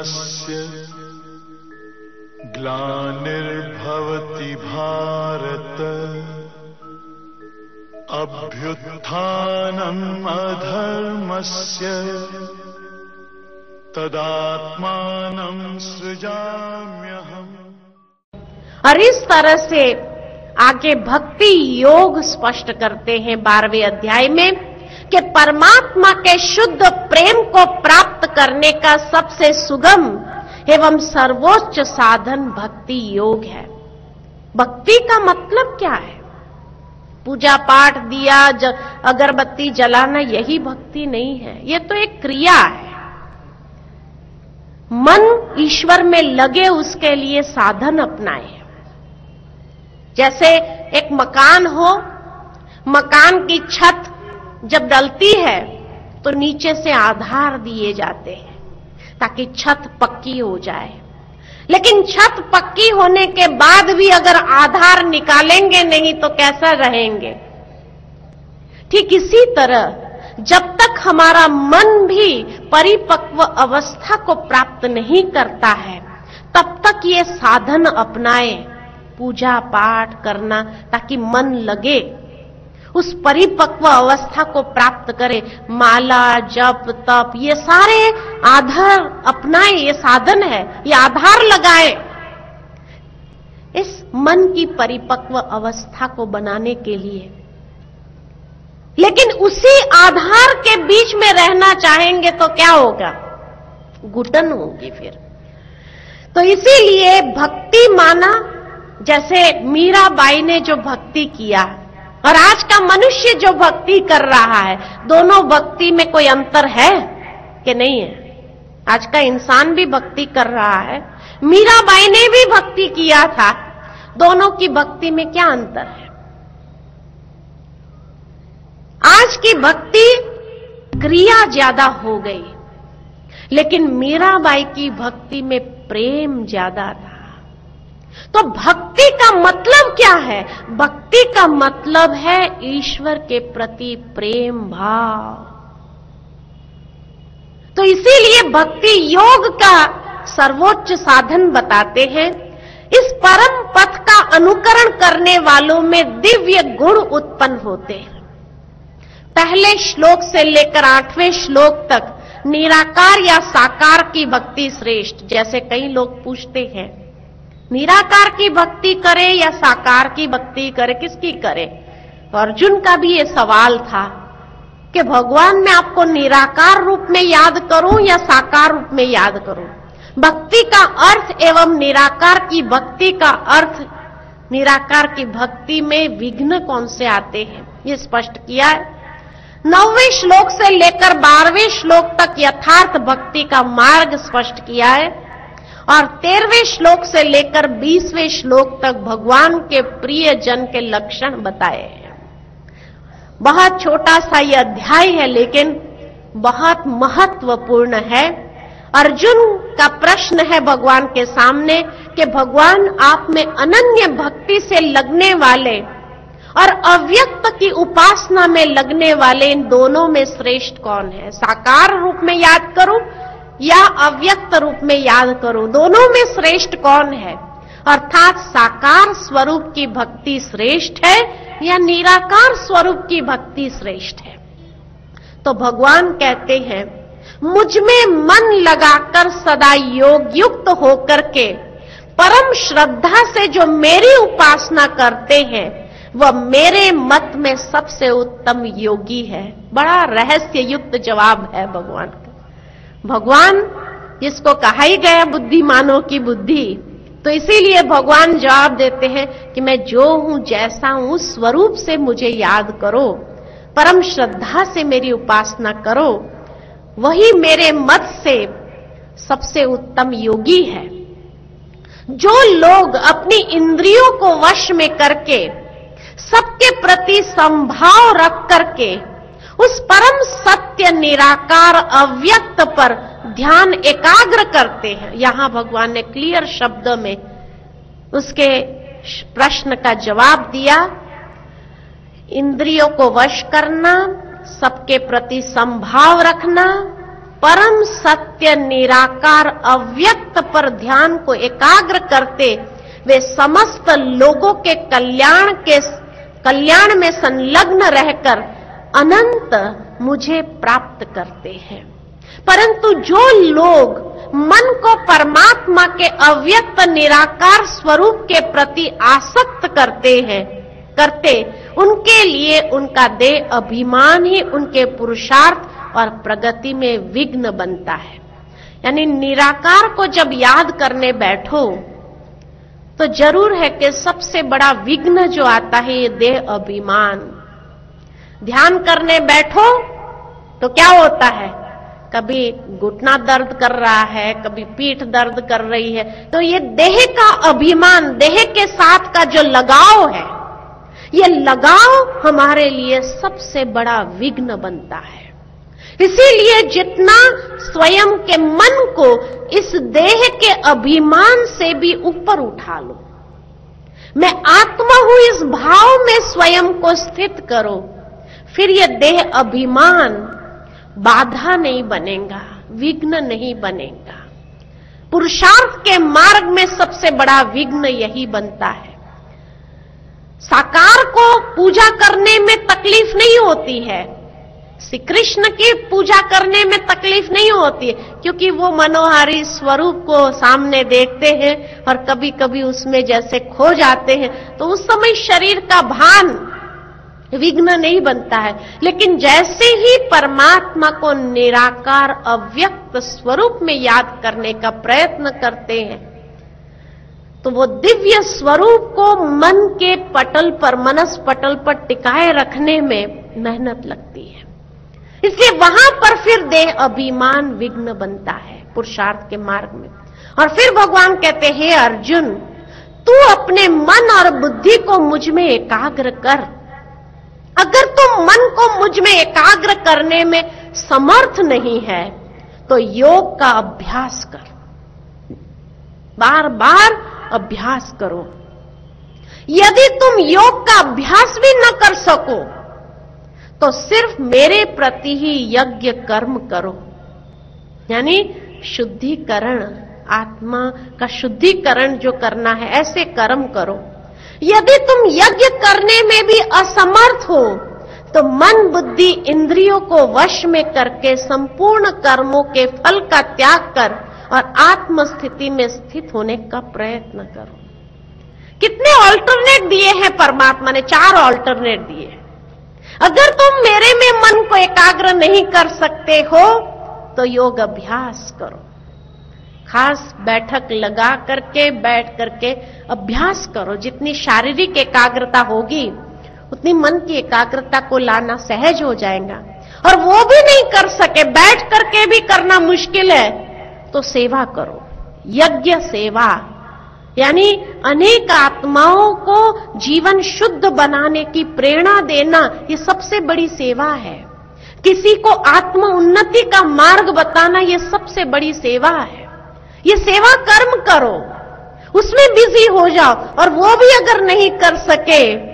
धर्मस्य ग्लानिर्भवति भारत अभ्युत्थानम् अधर्मस्य तदात्मानं सृजाम्यहम्। और इस तरह से आगे भक्ति योग स्पष्ट करते हैं 12वें अध्याय में कि परमात्मा के शुद्ध प्रेम को प्राप्त करने का सबसे सुगम एवं सर्वोच्च साधन भक्ति योग है। भक्ति का मतलब क्या है? पूजा पाठ, दिया, अगरबत्ती जलाना यही भक्ति नहीं है। यह तो एक क्रिया है। मन ईश्वर में लगे उसके लिए साधन अपनाए। जैसे एक मकान हो, मकान की छत जब डलती है तो नीचे से आधार दिए जाते हैं ताकि छत पक्की हो जाए। लेकिन छत पक्की होने के बाद भी अगर आधार निकालेंगे नहीं तो कैसा रहेंगे? ठीक इसी तरह जब तक हमारा मन भी परिपक्व अवस्था को प्राप्त नहीं करता है तब तक ये साधन अपनाए, पूजा पाठ करना ताकि मन लगे, उस परिपक्व अवस्था को प्राप्त करे। माला, जप, तप ये सारे आधार अपनाए, ये साधन है, ये आधार लगाए इस मन की परिपक्व अवस्था को बनाने के लिए। लेकिन उसी आधार के बीच में रहना चाहेंगे तो क्या होगा? घुटन होगी फिर। तो इसीलिए भक्ति माना, जैसे मीराबाई ने जो भक्ति किया और आज का मनुष्य जो भक्ति कर रहा है, दोनों भक्ति में कोई अंतर है कि नहीं है? आज का इंसान भी भक्ति कर रहा है, मीराबाई ने भी भक्ति किया था। दोनों की भक्ति में क्या अंतर है? आज की भक्ति क्रिया ज्यादा हो गई, लेकिन मीराबाई की भक्ति में प्रेम ज्यादा था। तो भक्ति का मतलब क्या है? भक्ति का मतलब है ईश्वर के प्रति प्रेम भाव। तो इसीलिए भक्ति योग का सर्वोच्च साधन बताते हैं। इस परम पथ का अनुकरण करने वालों में दिव्य गुण उत्पन्न होते हैं। पहले श्लोक से लेकर 8वें श्लोक तक निराकार या साकार की भक्ति श्रेष्ठ। जैसे कई लोग पूछते हैं निराकार की भक्ति करे या साकार की भक्ति करे, किसकी करे? तो अर्जुन का भी ये सवाल था कि भगवान मैं आपको निराकार रूप में याद करूं या साकार रूप में याद करूं? भक्ति का अर्थ एवं निराकार की भक्ति का अर्थ, निराकार की भक्ति में विघ्न कौन से आते हैं ये स्पष्ट किया है। 9वें श्लोक से लेकर 12वें श्लोक तक यथार्थ भक्ति का मार्ग स्पष्ट किया है और 13वें श्लोक से लेकर 20वें श्लोक तक भगवान के प्रिय जन के लक्षण बताए हैं। बहुत छोटा सा यह अध्याय है लेकिन बहुत महत्वपूर्ण है। अर्जुन का प्रश्न है भगवान के सामने कि भगवान आप में अनन्य भक्ति से लगने वाले और अव्यक्त की उपासना में लगने वाले इन दोनों में श्रेष्ठ कौन है? साकार रूप में याद करूं या अव्यक्त रूप में याद करूं? दोनों में श्रेष्ठ कौन है? अर्थात साकार स्वरूप की भक्ति श्रेष्ठ है या निराकार स्वरूप की भक्ति श्रेष्ठ है? तो भगवान कहते हैं मुझ में मन लगाकर सदा योग युक्त होकर के परम श्रद्धा से जो मेरी उपासना करते हैं वह मेरे मत में सबसे उत्तम योगी है। बड़ा रहस्य युक्त जवाब है भगवान का। भगवान जिसको कहा ही गया बुद्धिमानों की बुद्धि, तो इसीलिए भगवान जवाब देते हैं कि मैं जो हूं जैसा हूं उस स्वरूप से मुझे याद करो, परम श्रद्धा से मेरी उपासना करो, वही मेरे मत से सबसे उत्तम योगी है। जो लोग अपनी इंद्रियों को वश में करके सबके प्रति संभाव रख करके उस परम सत्य निराकार अव्यक्त पर ध्यान एकाग्र करते हैं, यहां भगवान ने क्लियर शब्द में उसके प्रश्न का जवाब दिया। इंद्रियों को वश करना, सबके प्रति संभाव रखना, परम सत्य निराकार अव्यक्त पर ध्यान को एकाग्र करते वे समस्त लोगों के कल्याण में संलग्न रहकर अनंत मुझे प्राप्त करते हैं। परंतु जो लोग मन को परमात्मा के अव्यक्त निराकार स्वरूप के प्रति आसक्त करते उनके लिए उनका देह अभिमान ही उनके पुरुषार्थ और प्रगति में विघ्न बनता है। यानी निराकार को जब याद करने बैठो तो जरूर है कि सबसे बड़ा विघ्न जो आता है ये देह अभिमान। ध्यान करने बैठो तो क्या होता है, कभी घुटना दर्द कर रहा है, कभी पीठ दर्द कर रही है, तो ये देह का अभिमान, देह के साथ का जो लगाव है, ये लगाव हमारे लिए सबसे बड़ा विघ्न बनता है। इसीलिए जितना स्वयं के मन को इस देह के अभिमान से भी ऊपर उठा लो, मैं आत्मा हूं इस भाव में स्वयं को स्थित करो, फिर यह देह अभिमान बाधा नहीं बनेगा, विघ्न नहीं बनेगा। पुरुषार्थ के मार्ग में सबसे बड़ा विघ्न यही बनता है। साकार को पूजा करने में तकलीफ नहीं होती है, श्री कृष्ण की पूजा करने में तकलीफ नहीं होती है, क्योंकि वो मनोहारी स्वरूप को सामने देखते हैं और कभी कभी उसमें जैसे खो जाते हैं, तो उस समय शरीर का भान विघ्न नहीं बनता है। लेकिन जैसे ही परमात्मा को निराकार अव्यक्त स्वरूप में याद करने का प्रयत्न करते हैं तो वो दिव्य स्वरूप को मन के पटल पर, मनस पटल पर टिकाए रखने में मेहनत लगती है। इसलिए वहां पर फिर देह अभिमान विघ्न बनता है पुरुषार्थ के मार्ग में। और फिर भगवान कहते हैं, हे अर्जुन, तू अपने मन और बुद्धि को मुझ में एकाग्र कर। अगर तुम मन को मुझ में एकाग्र करने में समर्थ नहीं है तो योग का अभ्यास कर, बार बार अभ्यास करो। यदि तुम योग का अभ्यास भी न कर सको तो सिर्फ मेरे प्रति ही यज्ञ कर्म करो, यानी शुद्धिकरण, आत्मा का शुद्धिकरण जो करना है ऐसे कर्म करो। यदि तुम यज्ञ करने में भी असमर्थ हो तो मन बुद्धि इंद्रियों को वश में करके संपूर्ण कर्मों के फल का त्याग कर और आत्म स्थिति में स्थित होने का प्रयत्न करो। कितने ऑल्टरनेट दिए हैं परमात्मा ने, 4 ऑल्टरनेट दिए। अगर तुम मेरे में मन को एकाग्र नहीं कर सकते हो तो योग अभ्यास करो, खास बैठक लगा करके बैठ करके अभ्यास करो। जितनी शारीरिक एकाग्रता होगी उतनी मन की एकाग्रता को लाना सहज हो जाएगा। और वो भी नहीं कर सके, बैठ करके भी करना मुश्किल है, तो सेवा करो, यज्ञ सेवा, यानी अनेक आत्माओं को जीवन शुद्ध बनाने की प्रेरणा देना, ये सबसे बड़ी सेवा है। किसी को आत्म उन्नति का मार्ग बताना, ये सबसे बड़ी सेवा है। ये सेवा कर्म करो, उसमें बिजी हो जाओ। और वो भी अगर नहीं कर सके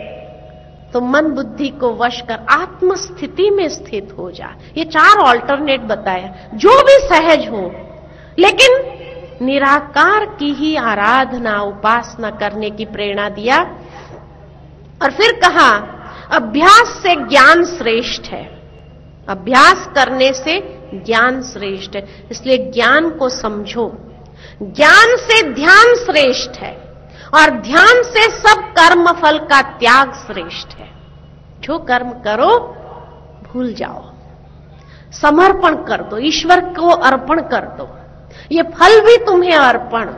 तो मन बुद्धि को वश कर आत्म स्थिति में स्थित हो जा। ये 4 ऑल्टरनेट बताया, जो भी सहज हो, लेकिन निराकार की ही आराधना उपासना करने की प्रेरणा दिया। और फिर कहा, अभ्यास से ज्ञान श्रेष्ठ है, अभ्यास करने से ज्ञान श्रेष्ठ है। इसलिए ज्ञान को समझो। ज्ञान से ध्यान श्रेष्ठ है और ध्यान से सब कर्म फल का त्याग श्रेष्ठ है। जो कर्म करो भूल जाओ, समर्पण कर दो, ईश्वर को अर्पण कर दो। ये फल भी तुम्हें अर्पण,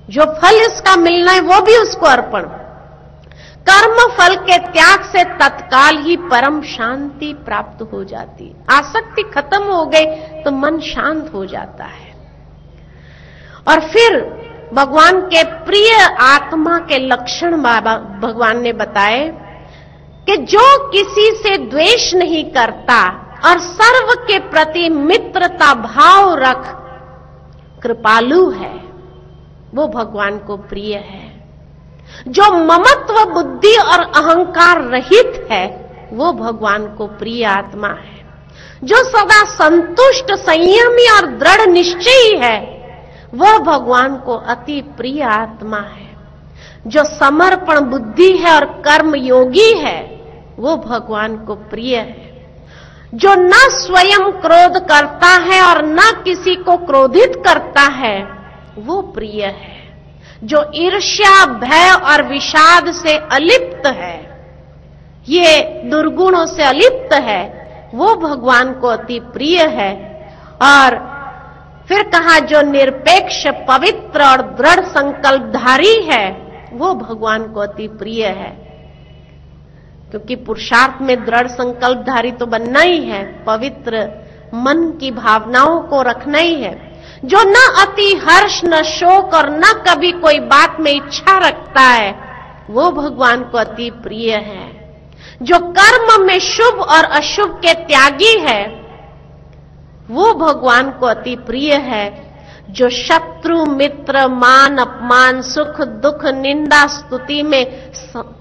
जो फल इसका मिलना है वो भी उसको अर्पण। कर्म फल के त्याग से तत्काल ही परम शांति प्राप्त हो जाती। आसक्ति खत्म हो गई तो मन शांत हो जाता है। और फिर भगवान के प्रिय आत्मा के लक्षण भगवान ने बताए कि जो किसी से द्वेष नहीं करता और सर्व के प्रति मित्रता भाव रख कृपालु है, वो भगवान को प्रिय है। जो ममत्व बुद्धि और अहंकार रहित है वो भगवान को प्रिय आत्मा है। जो सदा संतुष्ट, संयमी और दृढ़ निश्चयी है, वह भगवान को अति प्रिय आत्मा है। जो समर्पण बुद्धि है और कर्म योगी है, वो भगवान को प्रिय है। जो न स्वयं क्रोध करता है और न किसी को क्रोधित करता है, वो प्रिय है। जो ईर्ष्या, भय और विषाद से अलिप्त है, ये दुर्गुणों से अलिप्त है, वो भगवान को अति प्रिय है। और फिर कहा जो निरपेक्ष, पवित्र और दृढ़ संकल्पधारी है, वो भगवान को अति प्रिय है। क्योंकि पुरुषार्थ में दृढ़ संकल्पधारी तो बनना ही है, पवित्र मन की भावनाओं को रखना ही है। जो न अति हर्ष, न शोक और न कभी कोई बात में इच्छा रखता है, वो भगवान को अति प्रिय है। जो कर्म में शुभ और अशुभ के त्यागी है, वो भगवान को अति प्रिय है। जो शत्रु, मित्र, मान, अपमान, सुख, दुख, निंदा, स्तुति में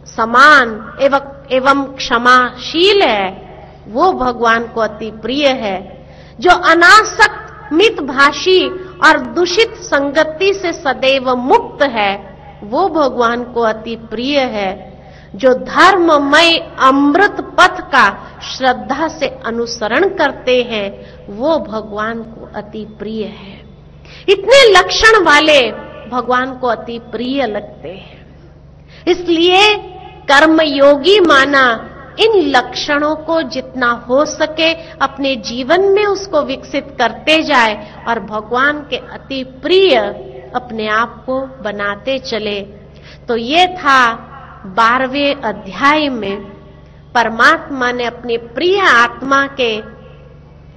समान एवं क्षमाशील है, वो भगवान को अति प्रिय है। जो अनासक्त, मितभाषी और दूषित संगति से सदैव मुक्त है, वो भगवान को अति प्रिय है। जो धर्ममय अमृत पथ का श्रद्धा से अनुसरण करते हैं, वो भगवान को अति प्रिय है। इतने लक्षण वाले भगवान को अति प्रिय लगते हैं। इसलिए कर्मयोगी माना इन लक्षणों को जितना हो सके अपने जीवन में उसको विकसित करते जाए और भगवान के अति प्रिय अपने आप को बनाते चले। तो ये था 12वें अध्याय में परमात्मा ने अपनी प्रिय आत्मा के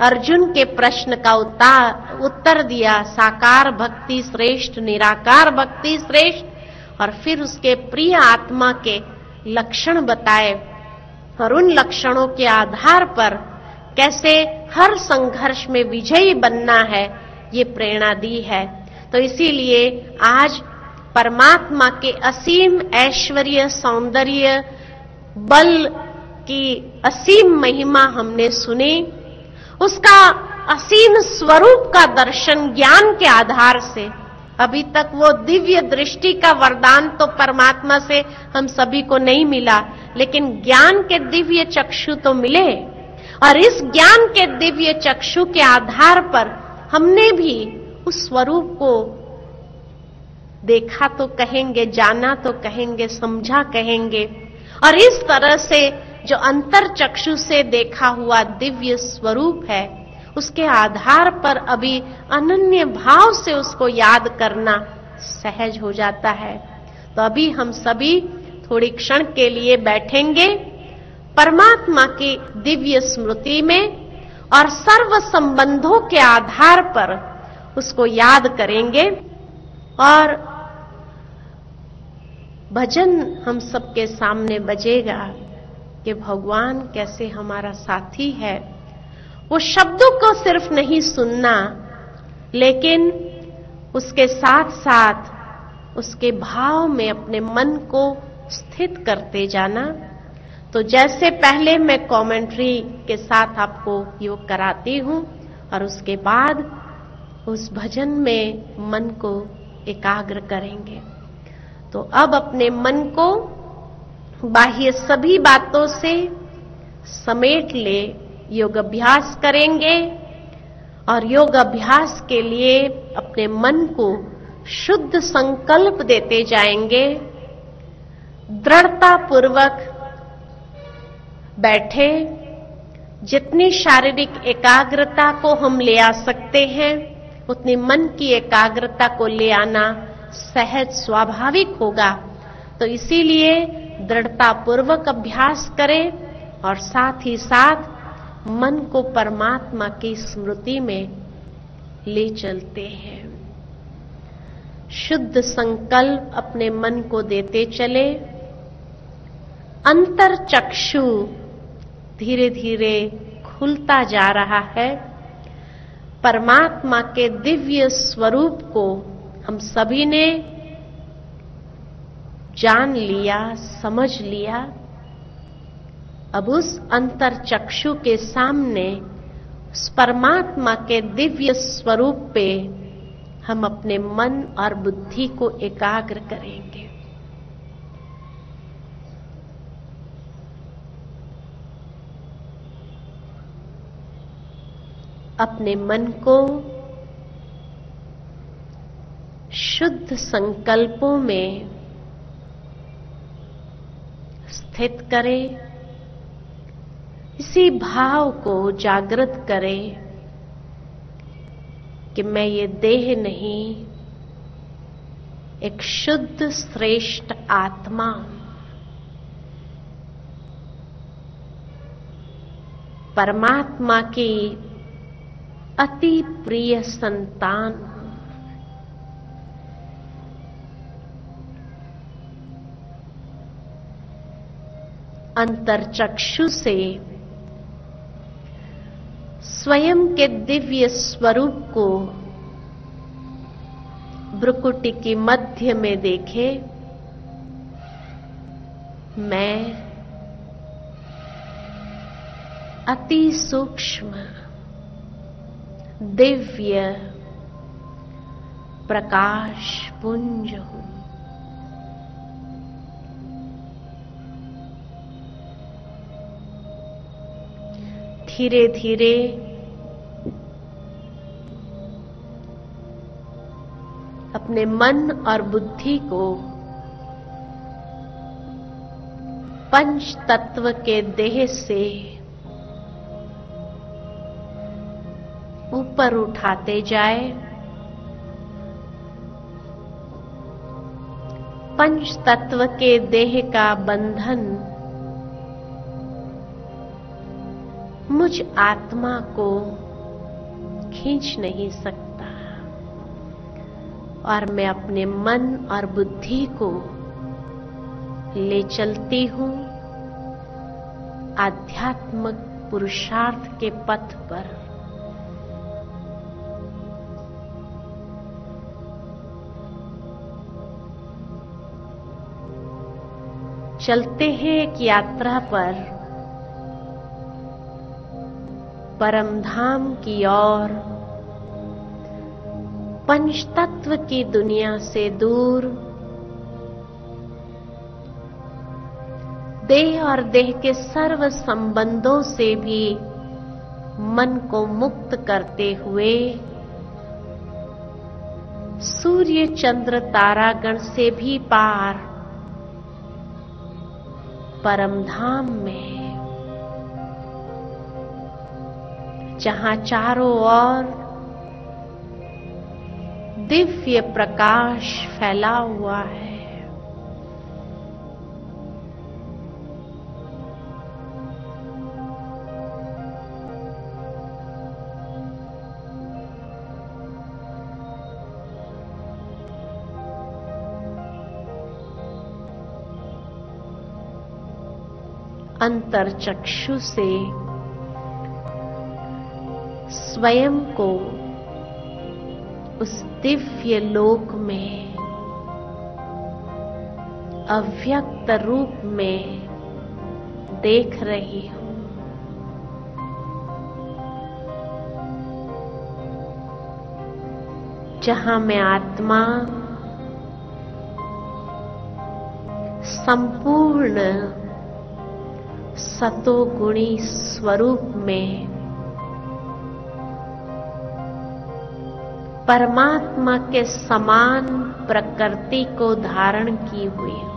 अर्जुन के प्रश्न का उत्तर दिया, साकार भक्ति श्रेष्ठ, निराकार भक्ति श्रेष्ठ, और फिर उसके प्रिय आत्मा के लक्षण बताए और उन लक्षणों के आधार पर कैसे हर संघर्ष में विजयी बनना है, ये प्रेरणा दी है। तो इसीलिए आज परमात्मा के असीम ऐश्वर्य, सौंदर्य, बल की असीम महिमा हमने सुनी। उसका असीम स्वरूप का दर्शन ज्ञान के आधार से, अभी तक वो दिव्य दृष्टि का वरदान तो परमात्मा से हम सभी को नहीं मिला, लेकिन ज्ञान के दिव्य चक्षु तो मिले। और इस ज्ञान के दिव्य चक्षु के आधार पर हमने भी उस स्वरूप को देखा तो कहेंगे, जाना तो कहेंगे, समझा कहेंगे। और इस तरह से जो अंतर चक्षु से देखा हुआ दिव्य स्वरूप है, उसके आधार पर अभी अनन्य भाव से उसको याद करना सहज हो जाता है। तो अभी हम सभी थोड़ी क्षण के लिए बैठेंगे परमात्मा की दिव्य स्मृति में और सर्व संबंधों के आधार पर उसको याद करेंगे। और भजन हम सबके सामने बजेगा कि भगवान कैसे हमारा साथी है। वो शब्दों को सिर्फ नहीं सुनना, लेकिन उसके साथ साथ उसके भाव में अपने मन को स्थित करते जाना। तो जैसे पहले मैं कमेंट्री के साथ आपको योग कराती हूं और उसके बाद उस भजन में मन को एकाग्र करेंगे। तो अब अपने मन को बाह्य सभी बातों से समेट ले, योग अभ्यास करेंगे। और योग अभ्यास के लिए अपने मन को शुद्ध संकल्प देते जाएंगे। दृढ़ता पूर्वक बैठे, जितनी शारीरिक एकाग्रता को हम ले आ सकते हैं उतनी मन की एकाग्रता को ले आना सहज स्वाभाविक होगा। तो इसीलिए दृढ़ता पूर्वक अभ्यास करें और साथ ही साथ मन को परमात्मा की स्मृति में ले चलते हैं। शुद्ध संकल्प अपने मन को देते चले। अंतर चक्षु धीरे धीरे खुलता जा रहा है। परमात्मा के दिव्य स्वरूप को हम सभी ने जान लिया, समझ लिया। अब उस अंतर चक्षु के सामने उस परमात्मा के दिव्य स्वरूप पे हम अपने मन और बुद्धि को एकाग्र करेंगे। अपने मन को शुद्ध संकल्पों में स्थित करें, इसी भाव को जागृत करें कि मैं ये देह नहीं, एक शुद्ध श्रेष्ठ आत्मा, परमात्मा की अति प्रिय संतान, अंतरचक्षु से स्वयं के दिव्य स्वरूप को भ्रुकुटी की मध्य में देखे। मैं अति सूक्ष्म दिव्य प्रकाश पुंज हूं। धीरे धीरे अपने मन और बुद्धि को पंच तत्व के देह से ऊपर उठाते जाए। पंच तत्व के देह का बंधन मुझ आत्मा को खींच नहीं सकता और मैं अपने मन और बुद्धि को ले चलती हूं आध्यात्मिक पुरुषार्थ के पथ पर। चलते हैं एक यात्रा पर परम धाम की ओर, पंचतत्व की दुनिया से दूर, देह और देह के सर्व संबंधों से भी मन को मुक्त करते हुए, सूर्य चंद्र तारागण से भी पार परम धाम में, जहां चारों ओर दिव्य प्रकाश फैला हुआ है। अंतरचक्षु से स्वयं को उस दिव्य लोक में अव्यक्त रूप में देख रही हूं। जहां मैं आत्मा संपूर्ण सतोगुणी स्वरूप में परमात्मा के समान प्रकृति को धारण की हुई हूं।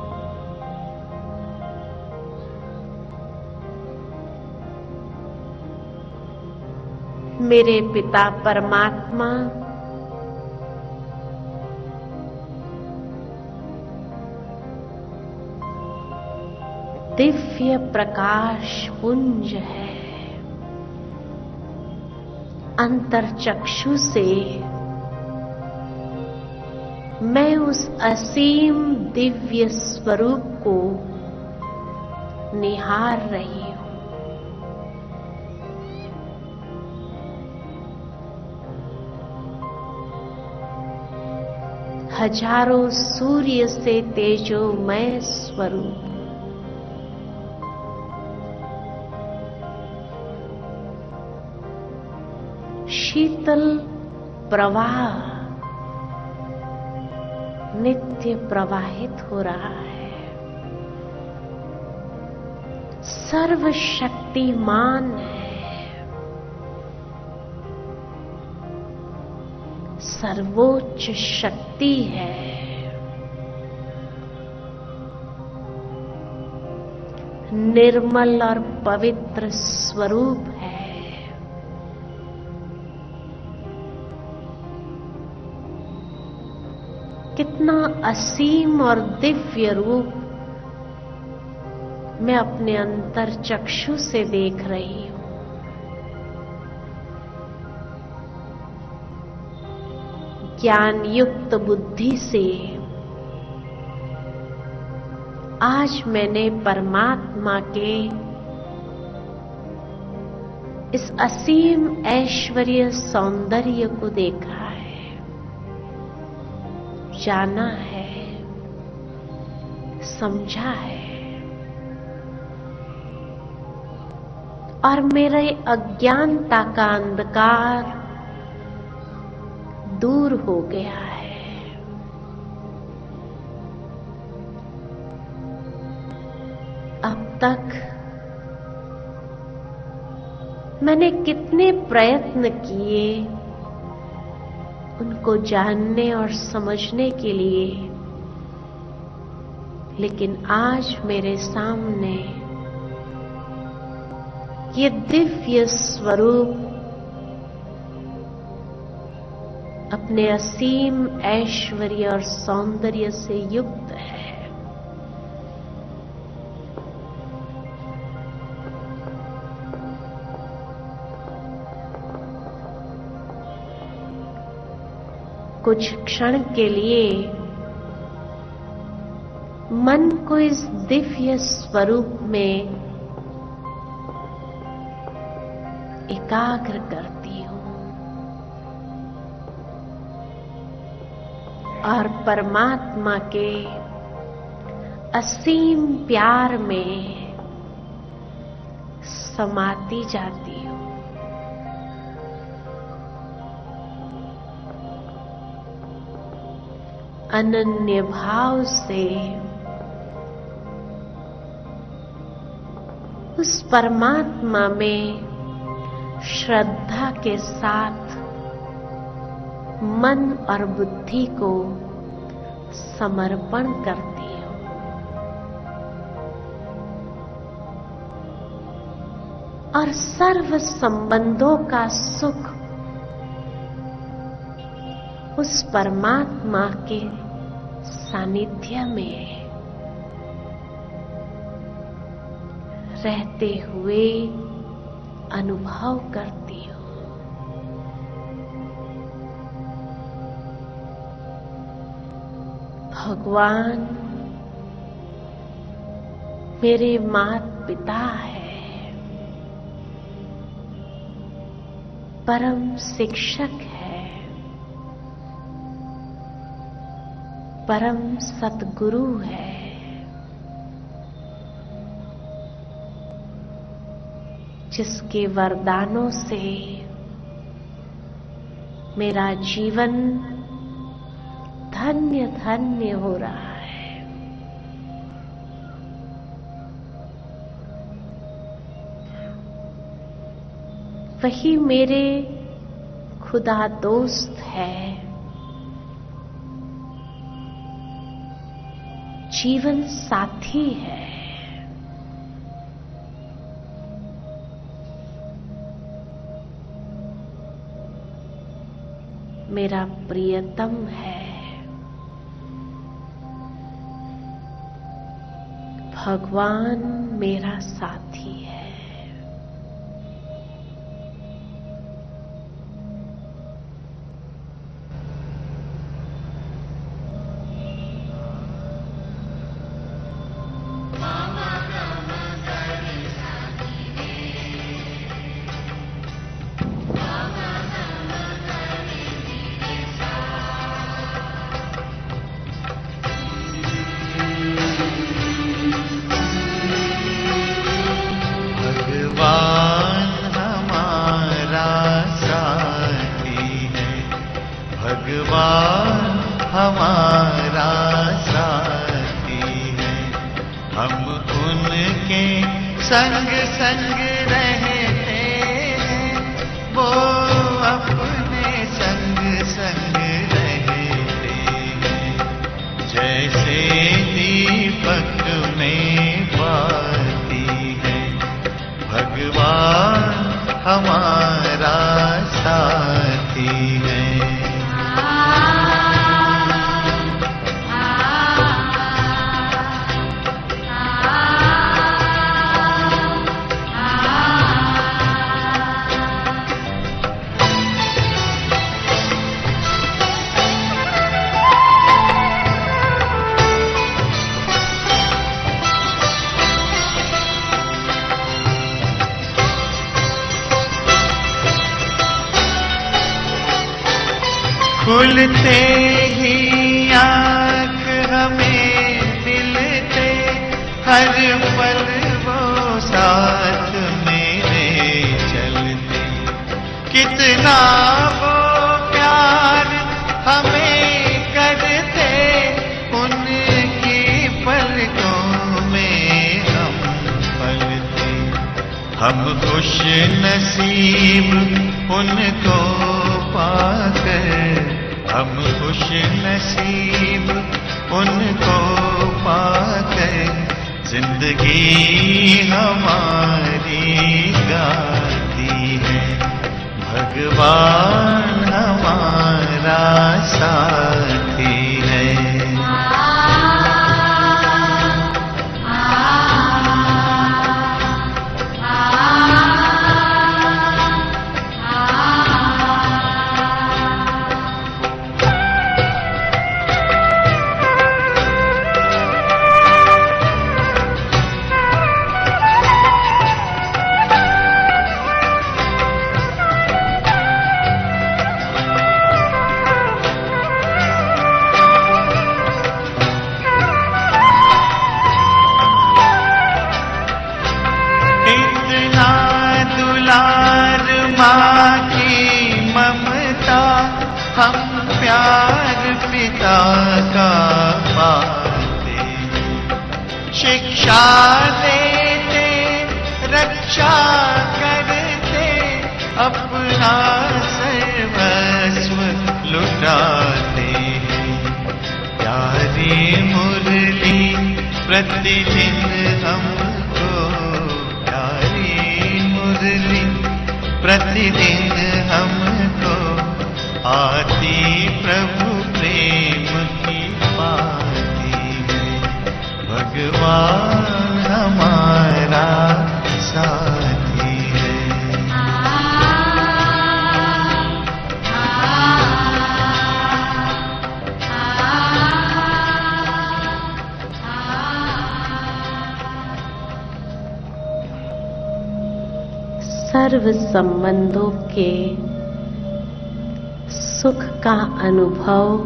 मेरे पिता परमात्मा दिव्य प्रकाश पुंज है। अंतरचक्षु से मैं उस असीम दिव्य स्वरूप को निहार रही हूं। हजारों सूर्य से तेजोमय स्वरूप, शीतल प्रवाह नित्य प्रवाहित हो रहा है। सर्वशक्तिमान है, सर्वोच्च शक्ति है, निर्मल और पवित्र स्वरूप है। कितना असीम और दिव्य रूप मैं अपने अंतर चक्षु से देख रही हूं। ज्ञान युक्त बुद्धि से आज मैंने परमात्मा के इस असीम ऐश्वर्य सौंदर्य को देखा है, जाना है, समझा है, और मेरे अज्ञानता का अंधकार दूर हो गया है। अब तक मैंने कितने प्रयत्न किए उनको जानने और समझने के लिए, लेकिन आज मेरे सामने ये दिव्य स्वरूप अपने असीम ऐश्वर्य और सौंदर्य से युक्त है। कुछ क्षण के लिए मन को इस दिव्य स्वरूप में एकाग्र करती हूं और परमात्मा के असीम प्यार में समाती जाती हूं। अनन्य भाव से उस परमात्मा में श्रद्धा के साथ मन और बुद्धि को समर्पण करती हूं। और सर्व संबंधों का सुख उस परमात्मा के सानिध्य में रहते हुए अनुभव करती हूं। भगवान मेरे माता पिता है, परम शिक्षक है, परम सतगुरु है। जिसके वरदानों से मेरा जीवन धन्य धन्य हो रहा है। वही मेरे खुदा दोस्त है, जीवन साथी है। मेरा प्रियतम है। भगवान मेरा साथी है। हम उनके संग संग रहते हैं, वो अपने संग संग रहते हैं। जैसे दीपक में बाती है, भगवान हमारा साथी है। खुलते ही आँख हमें मिलते, हर पल वो साथ मेरे चलते। कितना वो प्यार हमें करते, उनकी पलकों में हम पलते। हम खुश नसीब उनको पाकर, हम खुश नसीब उनको पाकर, जिंदगी हमारी गाती है। भगवान हमारा साथी है। माँ की ममता, हम प्यार पिता का पाते। शिक्षा देते, रक्षा करते, अपना सर्वस्व लुटाते हैं। प्यारी मुरली प्रतिदिन हमको, प्यारी मुरली प्रतिदिन हमको आती प्रभु प्रेम की पाती है। भगवान हमारा साथी है। सर्व संबंधों के सुख का अनुभव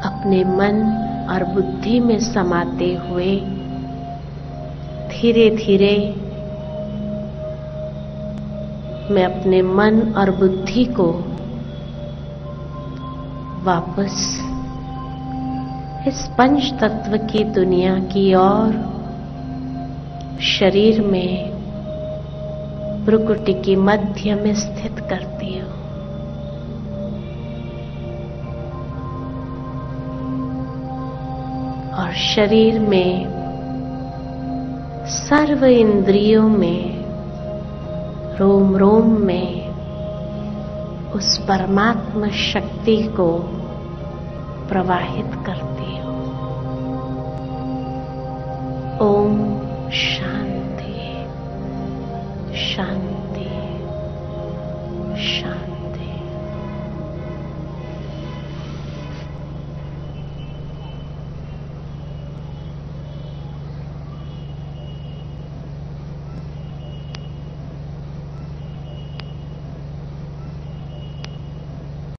अपने मन और बुद्धि में समाते हुए धीरे धीरे मैं अपने मन और बुद्धि को वापस इस पंच तत्व की दुनिया की ओर शरीर में भ्रुकुटी की मध्य में स्थित करती हूं। और शरीर में सर्व इंद्रियों में रोम रोम में उस परमात्मा शक्ति को प्रवाहित करती हूं।